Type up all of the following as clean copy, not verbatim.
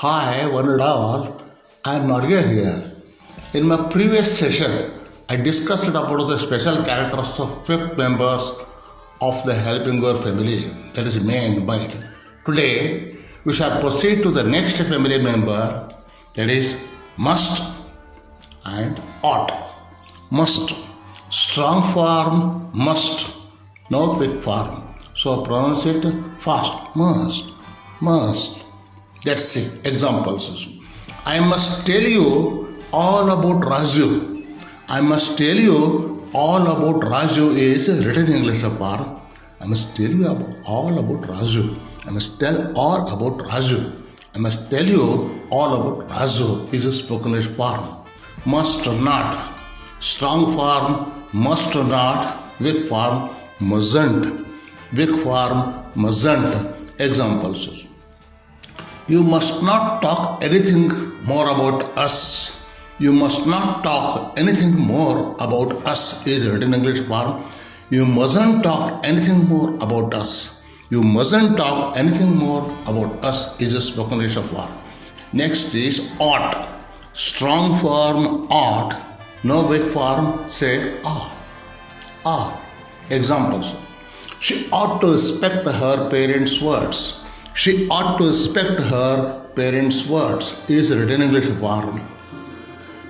Hi, one and all. I am Nadiger here. In my previous session, I discussed about the special characters of fifth members of the helping verb family, that is man and mind. Today, we shall proceed to the next family member, that is must and ought. Must. Strong form, must. No quick form. So pronounce it fast. Must. Must. Let's see examples. I must tell you all about Raju. I must tell you all about Raju is written English form. I must tell you all about Raju. I must tell all about Raju. I must tell you all about Raju is a spoken English form. Must not. Strong form, must not. Weak form, mustn't. Weak form, mustn't. Examples. You must not talk anything more about us. You must not talk anything more about us is written English form. You mustn't talk anything more about us. You mustn't talk anything more about us is a spoken English form. Next is ought. Strong form ought. No weak form say ought. Ought. Examples. She ought to respect her parents' words. She ought to respect her parents' words is written English form.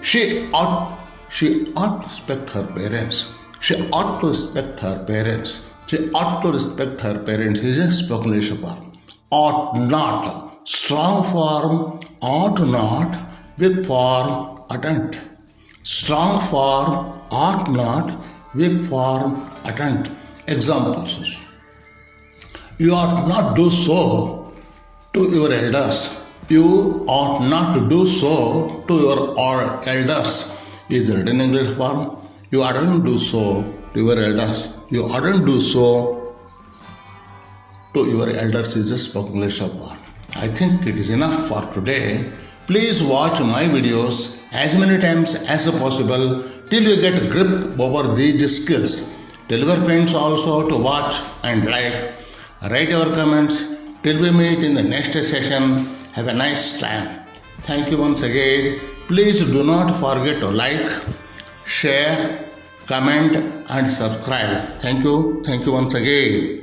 She ought to respect her parents. She ought to respect her parents. She ought to respect her parents is a spoken English form. Ought not. Strong form ought not. Weak form oughtn't. Strong form ought not. Weak form oughtn't. Examples. You ought not do so to your elders. You ought not to do so to your elders is written English form. You oughtn't do so to your elders. You oughtn't do so to your elders is a spoken English form. I think it is enough for today. Please watch my videos as many times as possible till you get a grip over these skills. Tell your friends also to watch and like. Write your comments. Till we meet in the next session. Have a nice time. Thank you once again. Please do not forget to like, share, comment and subscribe. Thank you. Thank you once again.